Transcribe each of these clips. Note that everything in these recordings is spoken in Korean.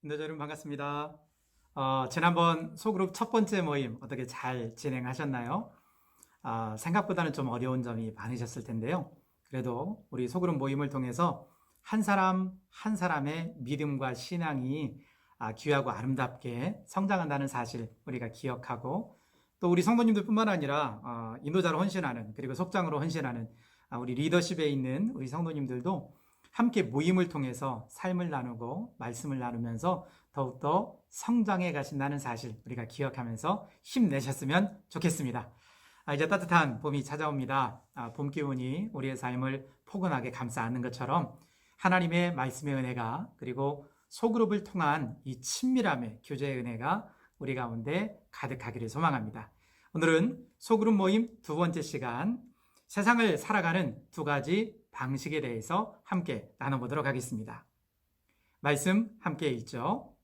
인도자 여러분 반갑습니다. 지난번 소그룹 첫 번째 모임 어떻게 잘 진행하셨나요? 생각보다는 좀 어려운 점이 많으셨을 텐데요. 그래도 우리 소그룹 모임을 통해서 한 사람 한 사람의 믿음과 신앙이 귀하고 아름답게 성장한다는 사실 우리가 기억하고, 또 우리 성도님들뿐만 아니라 인도자로 헌신하는, 그리고 속장으로 헌신하는 우리 리더십에 있는 우리 성도님들도 함께 모임을 통해서 삶을 나누고 말씀을 나누면서 더욱더 성장해 가신다는 사실 우리가 기억하면서 힘내셨으면 좋겠습니다. 이제 따뜻한 봄이 찾아옵니다. 봄 기운이 우리의 삶을 포근하게 감싸 안는 것처럼 하나님의 말씀의 은혜가, 그리고 소그룹을 통한 이 친밀함의 교제의 은혜가 우리 가운데 가득하기를 소망합니다. 오늘은 소그룹 모임 두 번째 시간, 세상을 살아가는 두 가지 방식에 대해서 함께 나눠보도록 하겠습니다. 말씀 함께 읽죠.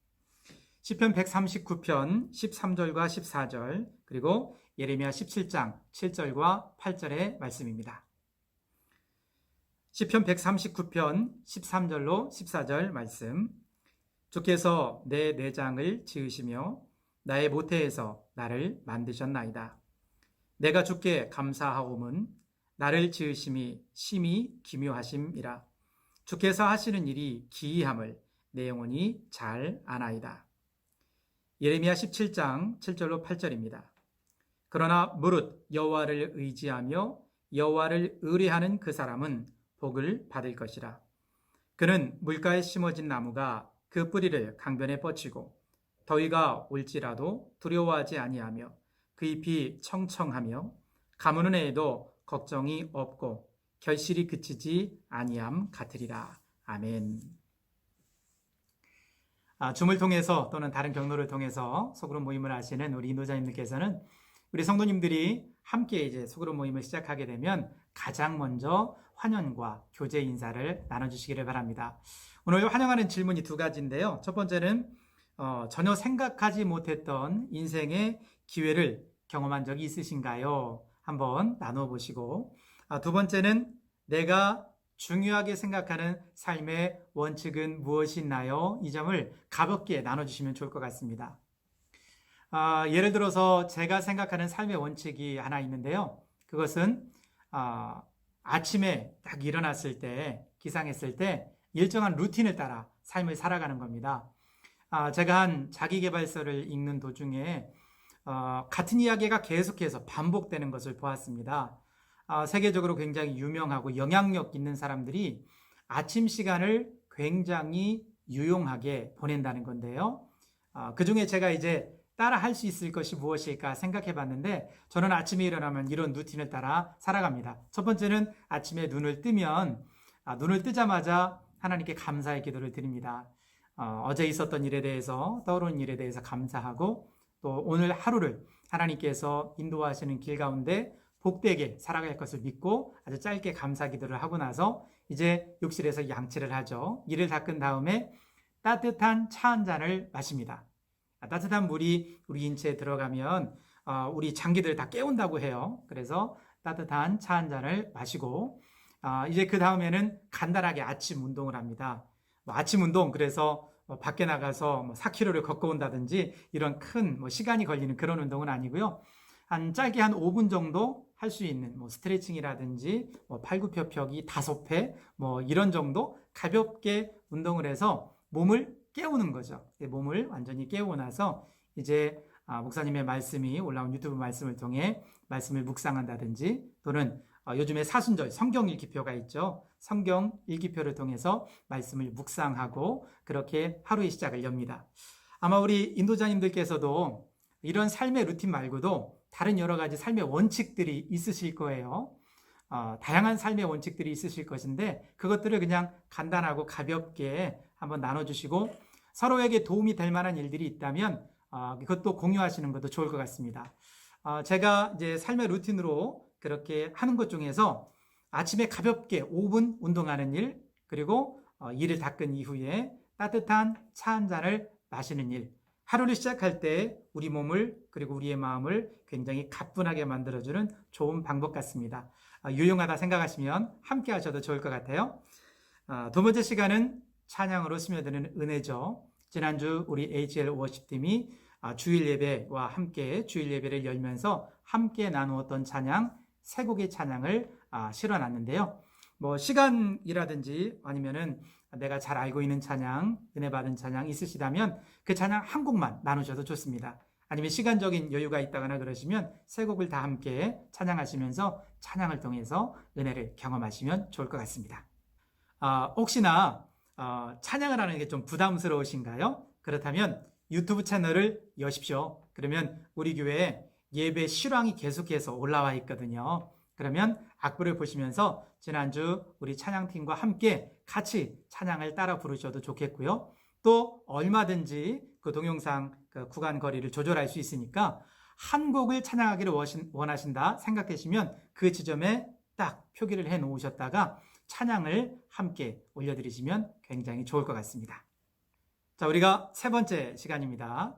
시편 139편 13절과 14절, 그리고 예레미야 17장 7절과 8절의 말씀입니다. 시편 139편 13절로 14절 말씀. 주께서 내 내장을 지으시며 나의 모태에서 나를 만드셨나이다. 내가 주께 감사하오문 나를 지으심이 심히 기묘하심이라. 주께서 하시는 일이 기이함을 내 영혼이 잘 아나이다. 예레미야 17장 7절로 8절입니다. 그러나 무릇 여호와를 의지하며 여호와를 의뢰하는 그 사람은 복을 받을 것이라. 그는 물가에 심어진 나무가 그 뿌리를 강변에 뻗치고 더위가 올지라도 두려워하지 아니하며 그 잎이 청청하며 가무는 해에도 걱정이 없고 결실이 그치지 아니함 같으리라. 아멘. 줌을 통해서 또는 다른 경로를 통해서 소그룹 모임을 하시는 우리 인도자님들께서는 우리 성도님들이 함께 이제 소그룹 모임을 시작하게 되면 가장 먼저 환영과 교제 인사를 나눠주시기를 바랍니다. 오늘 환영하는 질문이 두 가지인데요. 첫 번째는 전혀 생각하지 못했던 인생의 기회를 경험한 적이 있으신가요? 한번 나눠보시고, 두 번째는 내가 중요하게 생각하는 삶의 원칙은 무엇이 있나요? 이 점을 가볍게 나눠주시면 좋을 것 같습니다. 예를 들어서 제가 생각하는 삶의 원칙이 하나 있는데요. 그것은 아침에 딱 일어났을 때, 기상했을 때 일정한 루틴을 따라 삶을 살아가는 겁니다. 제가 한 자기계발서를 읽는 도중에 같은 이야기가 계속해서 반복되는 것을 보았습니다. 세계적으로 굉장히 유명하고 영향력 있는 사람들이 아침 시간을 굉장히 유용하게 보낸다는 건데요. 그 중에 제가 이제 따라 할 수 있을 것이 무엇일까 생각해 봤는데, 저는 아침에 일어나면 이런 루틴을 따라 살아갑니다. 첫 번째는 아침에 눈을 뜨면 눈을 뜨자마자 하나님께 감사의 기도를 드립니다. 어제 있었던 일에 대해서, 떠오르는 일에 대해서 감사하고, 또 오늘 하루를 하나님께서 인도하시는 길 가운데 복되게 살아갈 것을 믿고 아주 짧게 감사 기도를 하고 나서 이제 욕실에서 양치를 하죠. 이를 닦은 다음에 따뜻한 차 한 잔을 마십니다. 따뜻한 물이 우리 인체에 들어가면 우리 장기들을 다 깨운다고 해요. 그래서 따뜻한 차 한 잔을 마시고 이제 그 다음에는 간단하게 아침 운동을 합니다. 아침 운동, 그래서 밖에 나가서 4km를 걷고 온다든지 이런 큰 시간이 걸리는 그런 운동은 아니고요. 짧게 한 5분 정도 할 수 있는 스트레칭이라든지 팔굽혀펴기 5회 이런 정도 가볍게 운동을 해서 몸을 깨우는 거죠. 몸을 완전히 깨우고 나서 이제 목사님의 말씀이 올라온 유튜브 말씀을 통해 말씀을 묵상한다든지, 또는 요즘에 사순절 성경 읽기표가 있죠. 성경 읽기표를 통해서 말씀을 묵상하고 그렇게 하루의 시작을 엽니다. 아마 우리 인도자님들께서도 이런 삶의 루틴 말고도 다른 여러 가지 삶의 원칙들이 있으실 거예요. 다양한 삶의 원칙들이 있으실 것인데 그것들을 그냥 간단하고 가볍게 한번 나눠주시고, 서로에게 도움이 될 만한 일들이 있다면 그것도 공유하시는 것도 좋을 것 같습니다. 제가 이제 삶의 루틴으로 그렇게 하는 것 중에서 아침에 가볍게 5분 운동하는 일, 그리고 이를 닦은 이후에 따뜻한 차 한 잔을 마시는 일, 하루를 시작할 때 우리 몸을, 그리고 우리의 마음을 굉장히 가뿐하게 만들어주는 좋은 방법 같습니다. 유용하다 생각하시면 함께 하셔도 좋을 것 같아요. 두 번째 시간은 찬양으로 스며드는 은혜죠. 지난주 우리 HL 워십팀이 주일 예배와 함께 주일 예배를 열면서 함께 나누었던 찬양, 세 곡의 찬양을 실어놨는데요. 뭐 시간이라든지 아니면은 내가 잘 알고 있는 찬양, 은혜 받은 찬양 있으시다면 그 찬양 한 곡만 나누셔도 좋습니다. 아니면 시간적인 여유가 있다거나 그러시면 세 곡을 다 함께 찬양하시면서 찬양을 통해서 은혜를 경험하시면 좋을 것 같습니다. 혹시나 찬양을 하는 게 좀 부담스러우신가요? 그렇다면 유튜브 채널을 여십시오. 그러면 우리 교회에 예배 실황이 계속해서 올라와 있거든요. 그러면 악보를 보시면서 지난주 우리 찬양팀과 함께 같이 찬양을 따라 부르셔도 좋겠고요. 또 얼마든지 그 동영상 그 구간 거리를 조절할 수 있으니까 한 곡을 찬양하기를 원하신다 생각되시면 그 지점에 딱 표기를 해 놓으셨다가 찬양을 함께 올려드리시면 굉장히 좋을 것 같습니다. 자, 우리가 세 번째 시간입니다.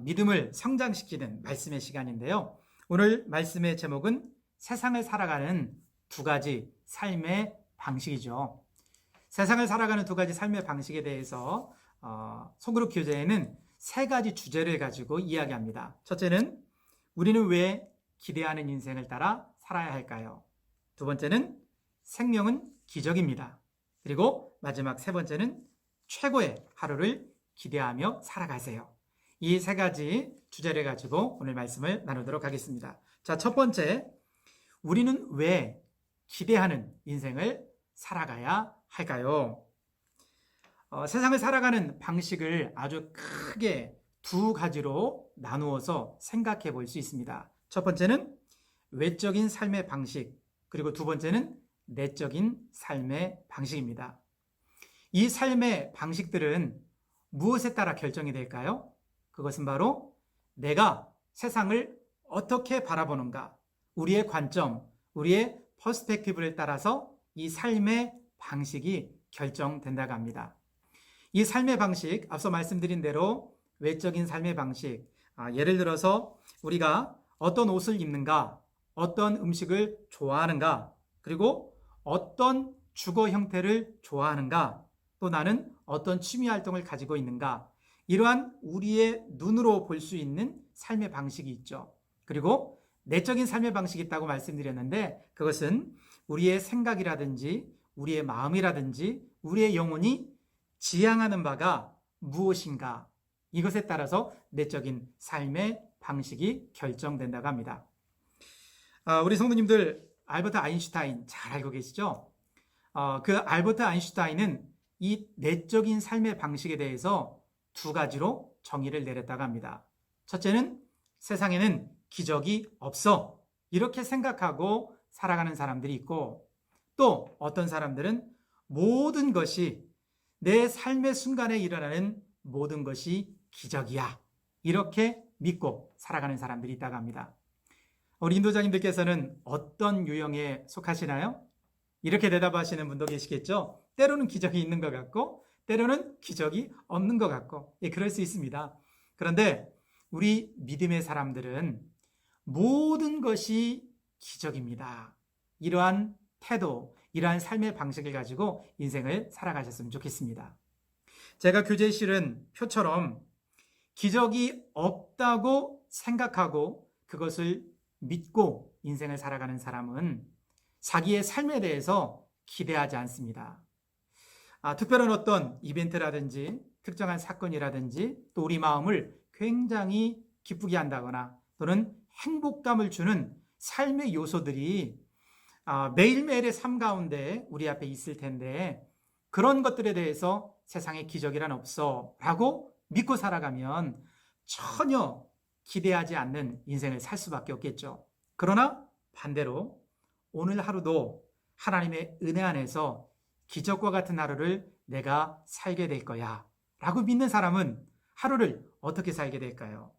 믿음을 성장시키는 말씀의 시간인데요. 오늘 말씀의 제목은 세상을 살아가는 두 가지 삶의 방식이죠. 세상을 살아가는 두 가지 삶의 방식에 대해서 소그룹 교재에는 세 가지 주제를 가지고 이야기합니다. 첫째는 우리는 왜 기대하는 인생을 따라 살아야 할까요? 두 번째는 생명은 기적입니다. 그리고 마지막 세 번째는 최고의 하루를 기대하며 살아가세요. 이 세 가지 주제를 가지고 오늘 말씀을 나누도록 하겠습니다. 자, 첫 번째, 우리는 왜 기대하는 인생을 살아가야 할까요? 세상을 살아가는 방식을 아주 크게 두 가지로 나누어서 생각해 볼 수 있습니다. 첫 번째는 외적인 삶의 방식, 그리고 두 번째는 내적인 삶의 방식입니다. 이 삶의 방식들은 무엇에 따라 결정이 될까요? 그것은 바로 내가 세상을 어떻게 바라보는가, 우리의 관점, 우리의 퍼스펙티브를 따라서 이 삶의 방식이 결정된다고 합니다. 이 삶의 방식, 앞서 말씀드린 대로 외적인 삶의 방식, 예를 들어서 우리가 어떤 옷을 입는가, 어떤 음식을 좋아하는가, 그리고 어떤 주거 형태를 좋아하는가, 또 나는 어떤 취미 활동을 가지고 있는가, 이러한 우리의 눈으로 볼 수 있는 삶의 방식이 있죠. 그리고 내적인 삶의 방식이 있다고 말씀드렸는데 그것은 우리의 생각이라든지 우리의 마음이라든지 우리의 영혼이 지향하는 바가 무엇인가, 이것에 따라서 내적인 삶의 방식이 결정된다고 합니다. 우리 성도님들 알버트 아인슈타인 잘 알고 계시죠? 그 알버트 아인슈타인은 이 내적인 삶의 방식에 대해서 두 가지로 정의를 내렸다고 합니다. 첫째는 세상에는 기적이 없어, 이렇게 생각하고 살아가는 사람들이 있고, 또 어떤 사람들은 모든 것이 내 삶의 순간에 일어나는 모든 것이 기적이야, 이렇게 믿고 살아가는 사람들이 있다고 합니다. 우리 인도자님들께서는 어떤 유형에 속하시나요? 이렇게 대답하시는 분도 계시겠죠? 때로는 기적이 있는 것 같고 때로는 기적이 없는 것 같고, 그럴 수 있습니다. 그런데 우리 믿음의 사람들은 모든 것이 기적입니다, 이러한 태도, 이러한 삶의 방식을 가지고 인생을 살아가셨으면 좋겠습니다. 제가 교재에 실은 표처럼 기적이 없다고 생각하고 그것을 믿고 인생을 살아가는 사람은 자기의 삶에 대해서 기대하지 않습니다. 특별한 어떤 이벤트라든지 특정한 사건이라든지 또 우리 마음을 굉장히 기쁘게 한다거나 또는 행복감을 주는 삶의 요소들이 매일매일의 삶 가운데 우리 앞에 있을 텐데 그런 것들에 대해서 세상에 기적이란 없어 라고 믿고 살아가면 전혀 기대하지 않는 인생을 살 수밖에 없겠죠. 그러나 반대로 오늘 하루도 하나님의 은혜 안에서 기적과 같은 하루를 내가 살게 될 거야 라고 믿는 사람은 하루를 어떻게 살게 될까요?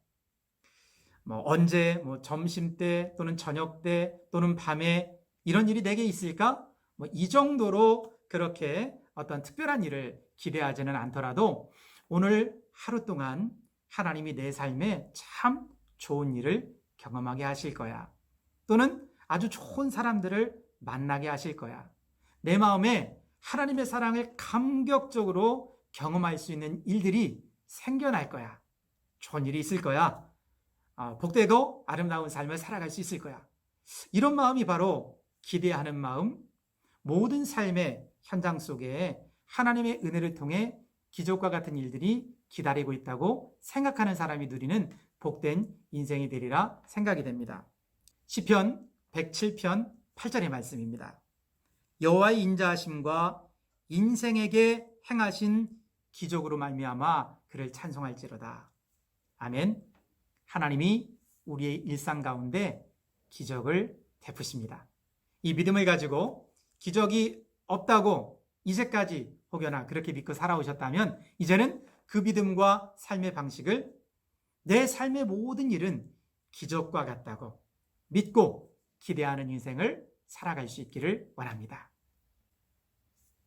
언제, 점심때 또는 저녁때 또는 밤에 이런 일이 내게 있을까? 이 정도로 그렇게 어떤 특별한 일을 기대하지는 않더라도 오늘 하루 동안 하나님이 내 삶에 참 좋은 일을 경험하게 하실 거야. 또는 아주 좋은 사람들을 만나게 하실 거야. 내 마음에 하나님의 사랑을 감격적으로 경험할 수 있는 일들이 생겨날 거야. 좋은 일이 있을 거야. 복되고 아름다운 삶을 살아갈 수 있을 거야. 이런 마음이 바로 기대하는 마음, 모든 삶의 현장 속에 하나님의 은혜를 통해 기적과 같은 일들이 기다리고 있다고 생각하는 사람이 누리는 복된 인생이 되리라 생각이 됩니다. 시편 107편 8절의 말씀입니다. 여호와의 인자하심과 인생에게 행하신 기적으로 말미암아 그를 찬송할지로다. 아멘. 하나님이 우리의 일상 가운데 기적을 베푸십니다. 이 믿음을 가지고 기적이 없다고 이제까지 혹여나 그렇게 믿고 살아오셨다면 이제는 그 믿음과 삶의 방식을 내 삶의 모든 일은 기적과 같다고 믿고 기대하는 인생을 살아갈 수 있기를 원합니다.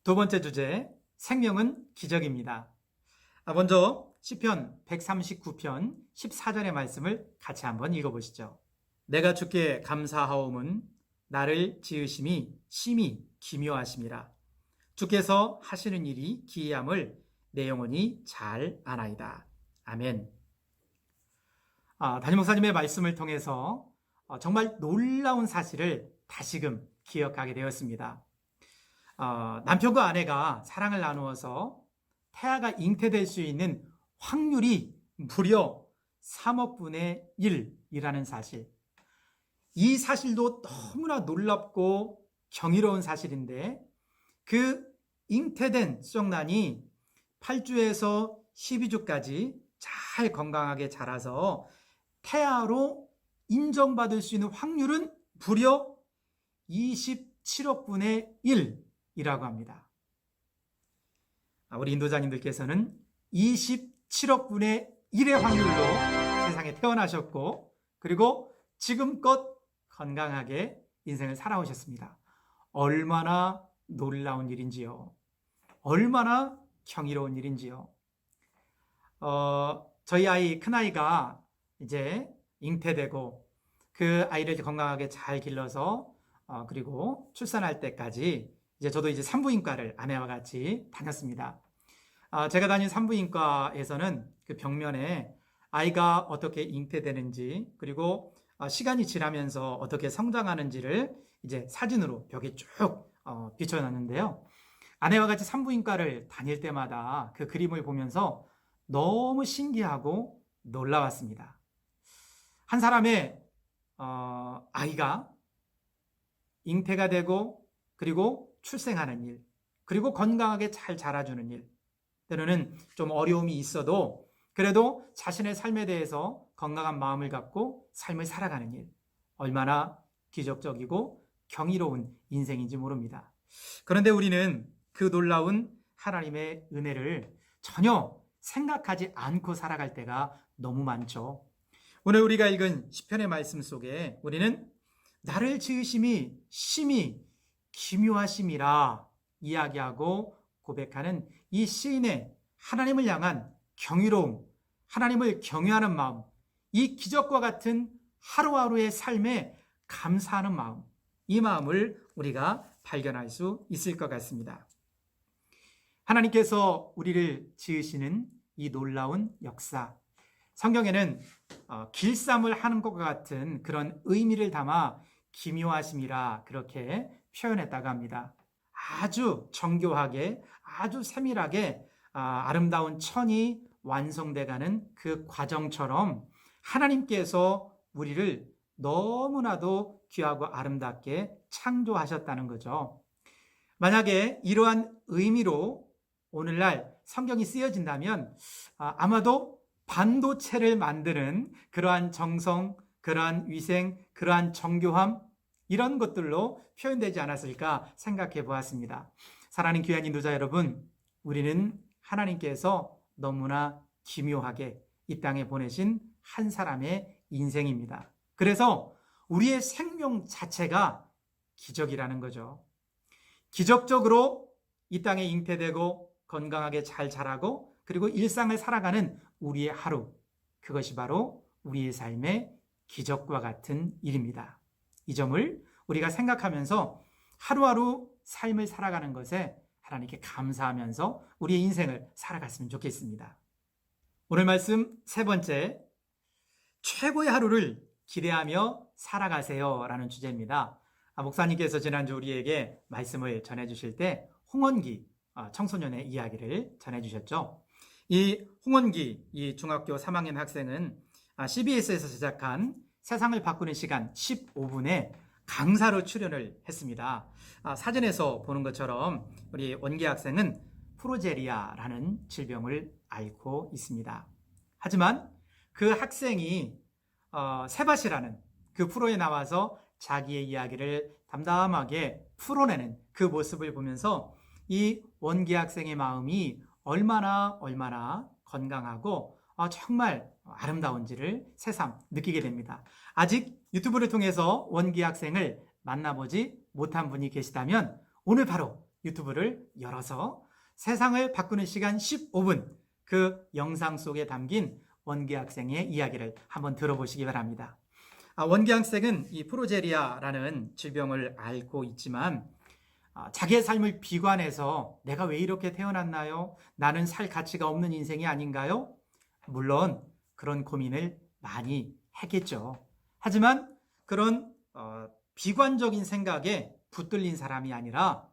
두 번째 주제, 생명은 기적입니다. 먼저 시편 139편 14절의 말씀을 같이 한번 읽어보시죠. 내가 주께 감사하오문 나를 지으심이 심히 기묘하심이라. 주께서 하시는 일이 기이함을 내 영혼이 잘 아나이다. 아멘. 담임 목사님의 말씀을 통해서 정말 놀라운 사실을 다시금 기억하게 되었습니다. 남편과 아내가 사랑을 나누어서 태아가 잉태될 수 있는 확률이 무려 3억 분의 1이라는 사실. 이 사실도 너무나 놀랍고 경이로운 사실인데 그 잉태된 수정란이 8주에서 12주까지 잘 건강하게 자라서 태아로 인정받을 수 있는 확률은 무려 27억 분의 1이라고 합니다. 우리 인도자님들께서는 27억 분의 1의 확률로 세상에 태어나셨고 그리고 지금껏 건강하게 인생을 살아오셨습니다. 얼마나 놀라운 일인지요. 얼마나 경이로운 일인지요. 저희 아이, 큰아이가 이제 잉태되고 그 아이를 건강하게 잘 길러서 그리고 출산할 때까지 이제 저도 이제 산부인과를 아내와 같이 다녔습니다. 제가 다닌 산부인과에서는 그 벽면에 아이가 어떻게 잉태되는지 그리고 시간이 지나면서 어떻게 성장하는지를 이제 사진으로 벽에 쭉 비춰놨는데요. 아내와 같이 산부인과를 다닐 때마다 그 그림을 보면서 너무 신기하고 놀라웠습니다. 한 사람의 아이가 잉태가 되고 그리고 출생하는 일, 그리고 건강하게 잘 자라주는 일, 때로는 좀 어려움이 있어도 그래도 자신의 삶에 대해서 건강한 마음을 갖고 삶을 살아가는 일, 얼마나 기적적이고 경이로운 인생인지 모릅니다. 그런데 우리는 그 놀라운 하나님의 은혜를 전혀 생각하지 않고 살아갈 때가 너무 많죠. 오늘 우리가 읽은 시편의 말씀 속에 우리는 나를 지으심이 심히 기묘하심이라 이야기하고 고백하는 이 시인의 하나님을 향한 경이로움, 하나님을 경외하는 마음, 이 기적과 같은 하루하루의 삶에 감사하는 마음, 이 마음을 우리가 발견할 수 있을 것 같습니다. 하나님께서 우리를 지으시는 이 놀라운 역사, 성경에는 길쌈을 하는 것과 같은 그런 의미를 담아 기묘하심이라 그렇게 표현했다고 합니다. 아주 정교하게, 아주 세밀하게 아름다운 천이 완성돼가는 그 과정처럼 하나님께서 우리를 너무나도 귀하고 아름답게 창조하셨다는 거죠. 만약에 이러한 의미로 오늘날 성경이 쓰여진다면 아마도 반도체를 만드는 그러한 정성, 그러한 위생, 그러한 정교함, 이런 것들로 표현되지 않았을까 생각해 보았습니다. 사랑하는 귀한 인도자 여러분, 우리는 하나님께서 너무나 기묘하게 이 땅에 보내신 한 사람의 인생입니다. 그래서 우리의 생명 자체가 기적이라는 거죠. 기적적으로 이 땅에 잉태되고 건강하게 잘 자라고 그리고 일상을 살아가는 우리의 하루, 그것이 바로 우리의 삶의 기적과 같은 일입니다. 이 점을 우리가 생각하면서 하루하루 삶을 살아가는 것에 하나님께 감사하면서 우리의 인생을 살아갔으면 좋겠습니다. 오늘 말씀 세 번째, 최고의 하루를 기대하며 살아가세요 라는 주제입니다. 목사님께서 지난주 우리에게 말씀을 전해주실 때 홍원기 청소년의 이야기를 전해주셨죠. 이 홍원기, 이 중학교 3학년 학생은 CBS에서 제작한 세상을 바꾸는 시간 15분에 강사로 출연을 했습니다. 사진에서 보는 것처럼 우리 원기 학생은 프로제리아라는 질병을 앓고 있습니다. 하지만 그 학생이 세바시라는 그 프로에 나와서 자기의 이야기를 담담하게 풀어내는 그 모습을 보면서 이 원기 학생의 마음이 얼마나 건강하고 정말 아름다운지를 새삼 느끼게 됩니다. 아직 유튜브를 통해서 원기 학생을 만나보지 못한 분이 계시다면 오늘 바로 유튜브를 열어서 세상을 바꾸는 시간 15분 그 영상 속에 담긴 원기 학생의 이야기를 한번 들어보시기 바랍니다. 원기 학생은 이 프로제리아라는 질병을 앓고 있지만 자기의 삶을 비관해서 내가 왜 이렇게 태어났나요? 나는 살 가치가 없는 인생이 아닌가요? 물론 그런 고민을 많이 했겠죠. 하지만 그런 비관적인 생각에 붙들린 사람이 아니라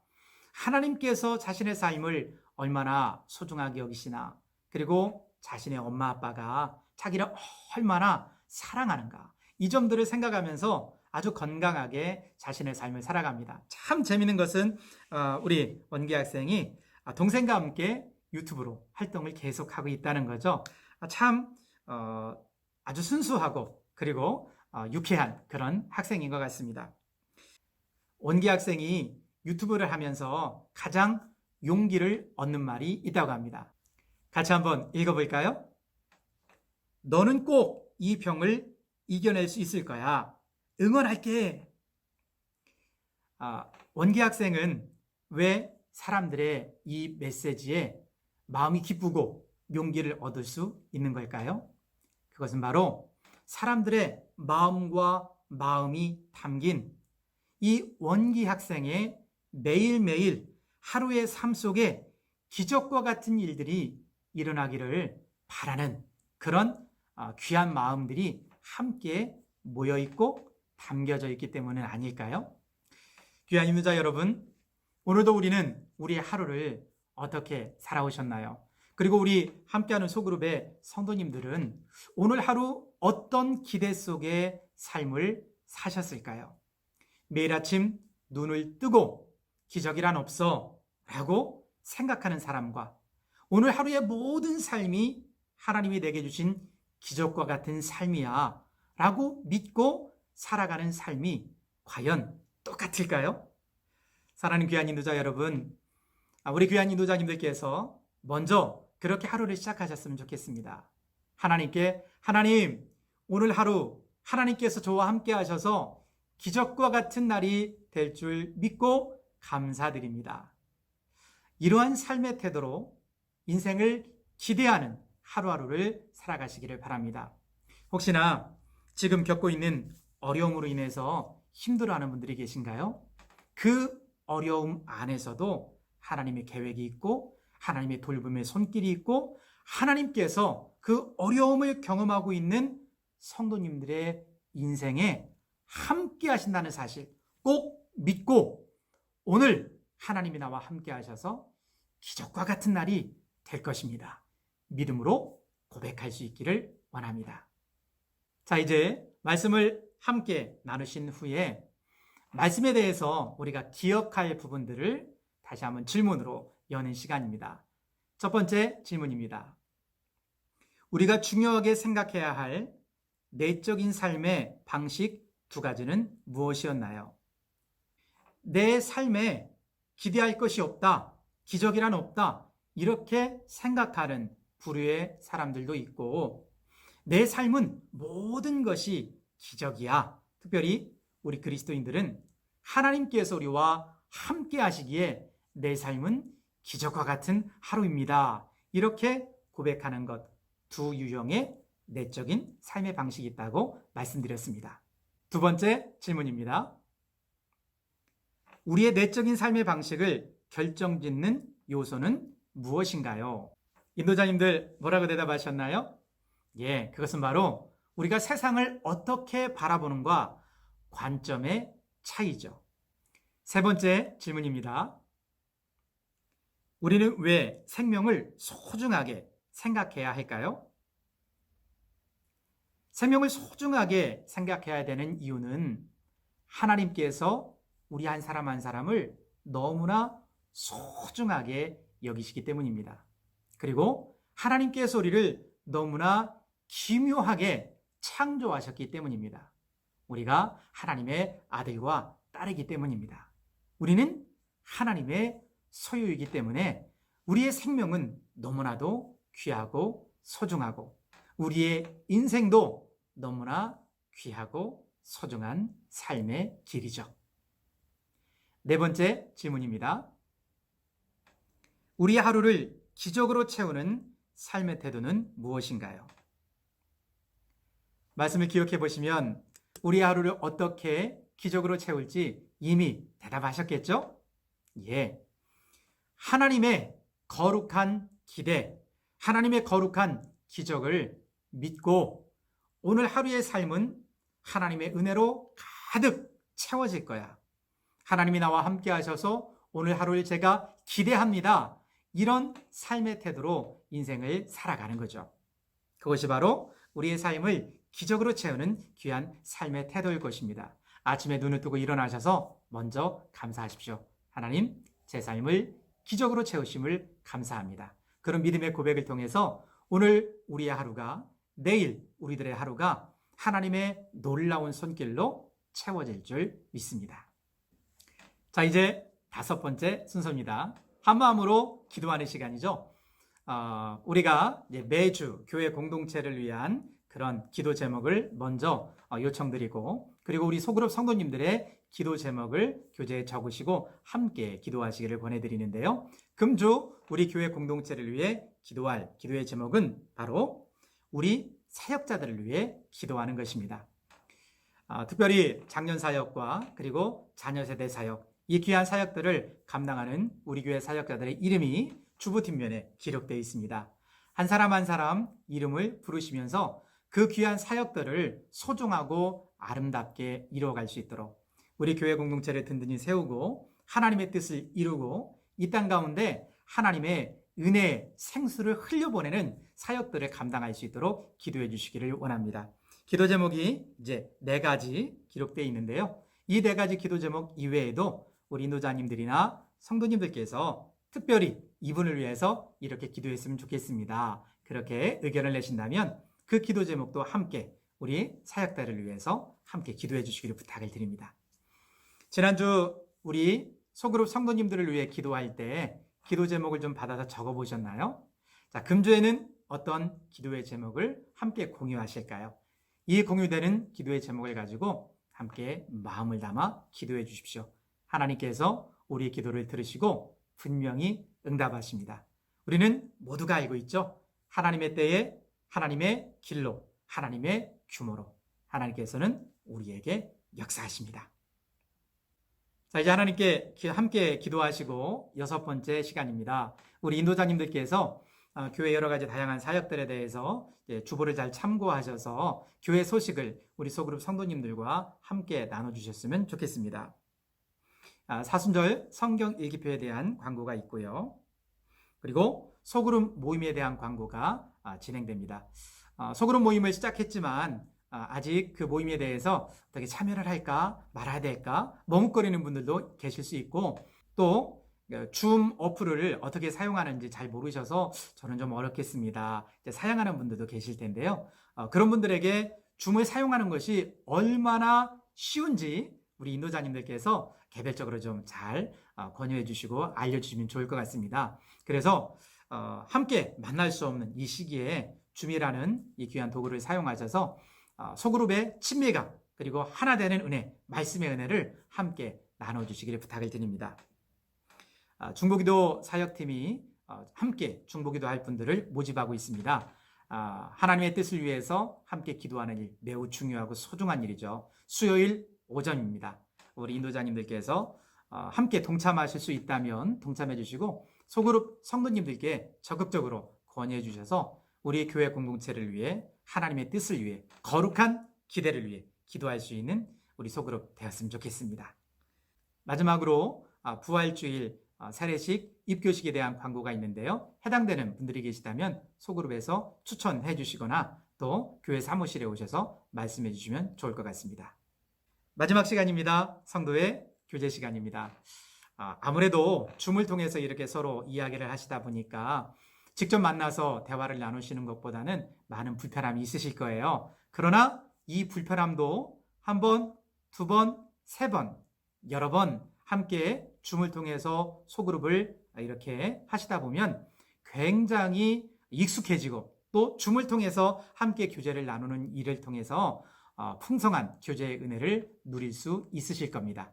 하나님께서 자신의 삶을 얼마나 소중하게 여기시나, 그리고 자신의 엄마 아빠가 자기를 얼마나 사랑하는가, 이 점들을 생각하면서 아주 건강하게 자신의 삶을 살아갑니다. 참 재미있는 것은 우리 원기 학생이 동생과 함께 유튜브로 활동을 계속하고 있다는 거죠. 참 아주 순수하고 그리고 유쾌한 그런 학생인 것 같습니다. 원기 학생이 유튜브를 하면서 가장 용기를 얻는 말이 있다고 합니다. 같이 한번 읽어볼까요? 너는 꼭 이 병을 이겨낼 수 있을 거야. 응원할게. 원기 학생은 왜 사람들의 이 메시지에 마음이 기쁘고 용기를 얻을 수 있는 걸까요? 그것은 바로 사람들의 마음과 마음이 담긴 이 원기 학생의 매일매일 하루의 삶 속에 기적과 같은 일들이 일어나기를 바라는 그런 귀한 마음들이 함께 모여있고 담겨져 있기 때문은 아닐까요? 귀한 인도자 여러분, 오늘도 우리는 우리의 하루를 어떻게 살아오셨나요? 그리고 우리 함께하는 소그룹의 성도님들은 오늘 하루 어떤 기대 속의 삶을 사셨을까요? 매일 아침 눈을 뜨고 기적이란 없어 라고 생각하는 사람과 오늘 하루의 모든 삶이 하나님이 내게 주신 기적과 같은 삶이야 라고 믿고 살아가는 삶이 과연 똑같을까요? 사랑하는 귀한 인도자 여러분, 우리 귀한 인도자님들께서 먼저 그렇게 하루를 시작하셨으면 좋겠습니다. 하나님께, 하나님, 오늘 하루 하나님께서 저와 함께 하셔서 기적과 같은 날이 될 줄 믿고 감사드립니다. 이러한 삶의 태도로 인생을 기대하는 하루하루를 살아가시기를 바랍니다. 혹시나 지금 겪고 있는 어려움으로 인해서 힘들어하는 분들이 계신가요? 그 어려움 안에서도 하나님의 계획이 있고 하나님의 돌봄의 손길이 있고 하나님께서 그 어려움을 경험하고 있는 성도님들의 인생에 함께 하신다는 사실 꼭 믿고 오늘 하나님이 나와 함께 하셔서 기적과 같은 날이 될 것입니다. 믿음으로 고백할 수 있기를 원합니다. 자, 이제 말씀을 함께 나누신 후에 말씀에 대해서 우리가 기억할 부분들을 다시 한번 질문으로 여는 시간입니다. 첫 번째 질문입니다. 우리가 중요하게 생각해야 할 내적인 삶의 방식 두 가지는 무엇이었나요? 내 삶에 기대할 것이 없다, 기적이란 없다, 이렇게 생각하는 부류의 사람들도 있고 내 삶은 모든 것이 기적이야. 특별히 우리 그리스도인들은 하나님께서 우리와 함께 하시기에 내 삶은 기적과 같은 하루입니다. 이렇게 고백하는 것, 두 유형의 내적인 삶의 방식이 있다고 말씀드렸습니다. 두 번째 질문입니다. 우리의 내적인 삶의 방식을 결정짓는 요소는 무엇인가요? 인도자님들 뭐라고 대답하셨나요? 예, 그것은 바로 우리가 세상을 어떻게 바라보는가 관점의 차이죠. 세 번째 질문입니다. 우리는 왜 생명을 소중하게 생각해야 할까요? 생명을 소중하게 생각해야 되는 이유는 하나님께서 우리 한 사람 한 사람을 너무나 소중하게 여기시기 때문입니다. 그리고 하나님께서 우리를 너무나 기묘하게 창조하셨기 때문입니다. 우리가 하나님의 아들과 딸이기 때문입니다. 우리는 하나님의 소유이기 때문에 우리의 생명은 너무나도 귀하고 소중하고 우리의 인생도 너무나 귀하고 소중한 삶의 길이죠. 네 번째 질문입니다. 우리 하루를 기적으로 채우는 삶의 태도는 무엇인가요? 말씀을 기억해 보시면 우리 하루를 어떻게 기적으로 채울지 이미 대답하셨겠죠? 예. 하나님의 거룩한 기대, 하나님의 거룩한 기적을 믿고 오늘 하루의 삶은 하나님의 은혜로 가득 채워질 거야. 하나님이 나와 함께 하셔서 오늘 하루를 제가 기대합니다. 이런 삶의 태도로 인생을 살아가는 거죠. 그것이 바로 우리의 삶을 기적으로 채우는 귀한 삶의 태도일 것입니다. 아침에 눈을 뜨고 일어나셔서 먼저 감사하십시오. 하나님, 제 삶을 기적으로 채우심을 감사합니다. 그런 믿음의 고백을 통해서 오늘 우리의 하루가, 내일 우리들의 하루가 하나님의 놀라운 손길로 채워질 줄 믿습니다. 자, 이제 다섯 번째 순서입니다. 한 마음으로 기도하는 시간이죠. 우리가 매주 교회 공동체를 위한 그런 기도 제목을 먼저 요청드리고, 그리고 우리 소그룹 성도님들의 기도 제목을 교재에 적으시고 함께 기도하시기를 권해드리는데요. 금주 우리 교회 공동체를 위해 기도할 기도의 제목은 바로 우리 사역자들을 위해 기도하는 것입니다. 특별히 장년 사역과 그리고 자녀 세대 사역, 이 귀한 사역들을 감당하는 우리 교회 사역자들의 이름이 주보 뒷면에 기록되어 있습니다. 한 사람 한 사람 이름을 부르시면서 그 귀한 사역들을 소중하고 아름답게 이루어갈 수 있도록 우리 교회 공동체를 든든히 세우고 하나님의 뜻을 이루고 이 땅 가운데 하나님의 은혜의 생수를 흘려보내는 사역들을 감당할 수 있도록 기도해 주시기를 원합니다. 기도 제목이 이제 4가지 기록되어 있는데요. 이 4가지 기도 제목 이외에도 우리 인도자님들이나 성도님들께서 특별히 이분을 위해서 이렇게 기도했으면 좋겠습니다. 그렇게 의견을 내신다면 그 기도 제목도 함께 우리 사역자를 위해서 함께 기도해 주시기를 부탁을 드립니다. 지난주 우리 소그룹 성도님들을 위해 기도할 때 기도 제목을 좀 받아서 적어보셨나요? 자, 금주에는 어떤 기도의 제목을 함께 공유하실까요? 이 공유되는 기도의 제목을 가지고 함께 마음을 담아 기도해 주십시오. 하나님께서 우리의 기도를 들으시고 분명히 응답하십니다. 우리는 모두가 알고 있죠? 하나님의 때에 하나님의 길로, 하나님의 규모로 하나님께서는 우리에게 역사하십니다. 자, 이제 하나님께 함께 기도하시고 6번째 시간입니다. 우리 인도자님들께서 교회 여러 가지 다양한 사역들에 대해서 주보를 잘 참고하셔서 교회 소식을 우리 소그룹 성도님들과 함께 나눠주셨으면 좋겠습니다. 사순절 성경 일기표에 대한 광고가 있고요. 그리고 소그룹 모임에 대한 광고가 진행됩니다. 소그룹 모임을 시작했지만 아직 그 모임에 대해서 어떻게 참여를 할까 말아야 될까 머뭇거리는 분들도 계실 수 있고, 또 줌 어플을 어떻게 사용하는지 잘 모르셔서 저는 좀 어렵겠습니다. 사용하는 분들도 계실 텐데요. 그런 분들에게 줌을 사용하는 것이 얼마나 쉬운지 우리 인도자님들께서 개별적으로 좀 잘 권유해 주시고 알려주시면 좋을 것 같습니다. 그래서 함께 만날 수 없는 이 시기에 줌이라는 이 귀한 도구를 사용하셔서 소그룹의 친밀감 그리고 하나 되는 은혜, 말씀의 은혜를 함께 나눠주시기를 부탁을 드립니다. 중보기도 사역팀이 함께 중보기도 할 분들을 모집하고 있습니다. 하나님의 뜻을 위해서 함께 기도하는 일 매우 중요하고 소중한 일이죠. 수요일 오전입니다. 우리 인도자님들께서 함께 동참하실 수 있다면 동참해 주시고 소그룹 성도님들께 적극적으로 권유해 주셔서 우리 교회 공동체를 위해 하나님의 뜻을 위해 거룩한 기대를 위해 기도할 수 있는 우리 소그룹 되었으면 좋겠습니다. 마지막으로 부활주일 세례식 입교식에 대한 광고가 있는데요. 해당되는 분들이 계시다면 소그룹에서 추천해 주시거나 또 교회 사무실에 오셔서 말씀해 주시면 좋을 것 같습니다. 마지막 시간입니다. 성도의 교제 시간입니다. 아무래도 줌을 통해서 이렇게 서로 이야기를 하시다 보니까 직접 만나서 대화를 나누시는 것보다는 많은 불편함이 있으실 거예요. 그러나 이 불편함도 한 번, 두 번, 세 번, 여러 번 함께 줌을 통해서 소그룹을 이렇게 하시다 보면 굉장히 익숙해지고 또 줌을 통해서 함께 교제를 나누는 일을 통해서 풍성한 교제의 은혜를 누릴 수 있으실 겁니다.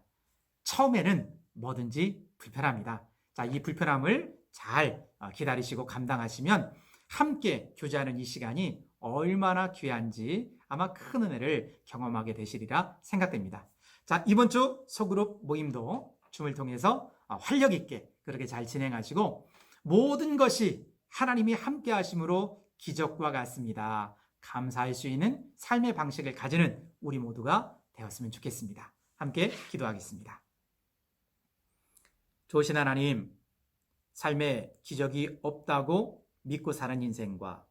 처음에는 뭐든지 불편합니다. 자, 이 불편함을 잘 기다리시고 감당하시면 함께 교제하는 이 시간이 얼마나 귀한지 아마 큰 은혜를 경험하게 되시리라 생각됩니다. 자, 이번 주 소그룹 모임도 줌을 통해서 활력 있게 그렇게 잘 진행하시고 모든 것이 하나님이 함께 하심으로 기적과 같습니다. 감사할 수 있는 삶의 방식을 가지는 우리 모두가 되었으면 좋겠습니다. 함께 기도하겠습니다. 좋으신 하나님, 삶에 기적이 없다고 믿고 사는 인생과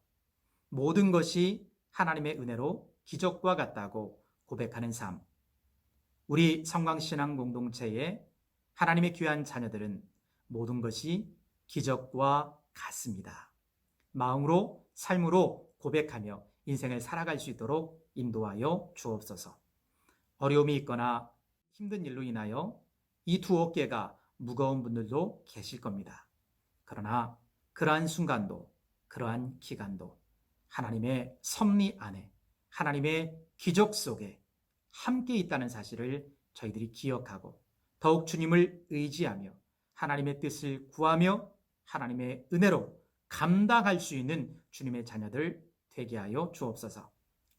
모든 것이 하나님의 은혜로 기적과 같다고 고백하는 삶, 우리 성광신앙 공동체의 하나님의 귀한 자녀들은 모든 것이 기적과 같습니다. 마음으로, 삶으로 고백하며 인생을 살아갈 수 있도록 인도하여 주옵소서. 어려움이 있거나 힘든 일로 인하여 이 두 어깨가 무거운 분들도 계실 겁니다. 그러나 그러한 순간도, 그러한 기간도 하나님의 섭리 안에, 하나님의 기적 속에 함께 있다는 사실을 저희들이 기억하고 더욱 주님을 의지하며 하나님의 뜻을 구하며 하나님의 은혜로 감당할 수 있는 주님의 자녀들 되게 하여 주옵소서.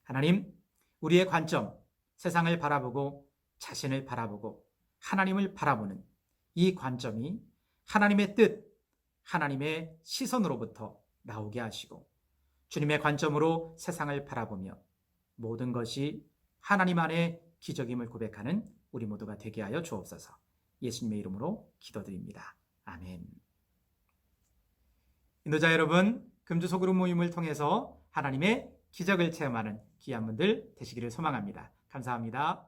하나님, 우리의 관점, 세상을 바라보고 자신을 바라보고 하나님을 바라보는 이 관점이 하나님의 뜻, 하나님의 시선으로부터 나오게 하시고 주님의 관점으로 세상을 바라보며 모든 것이 하나님 안의 기적임을 고백하는 우리 모두가 되게 하여 주옵소서. 예수님의 이름으로 기도드립니다. 아멘. 인도자 여러분, 금주 소그룹 모임을 통해서 하나님의 기적을 체험하는 귀한 분들 되시기를 소망합니다. 감사합니다.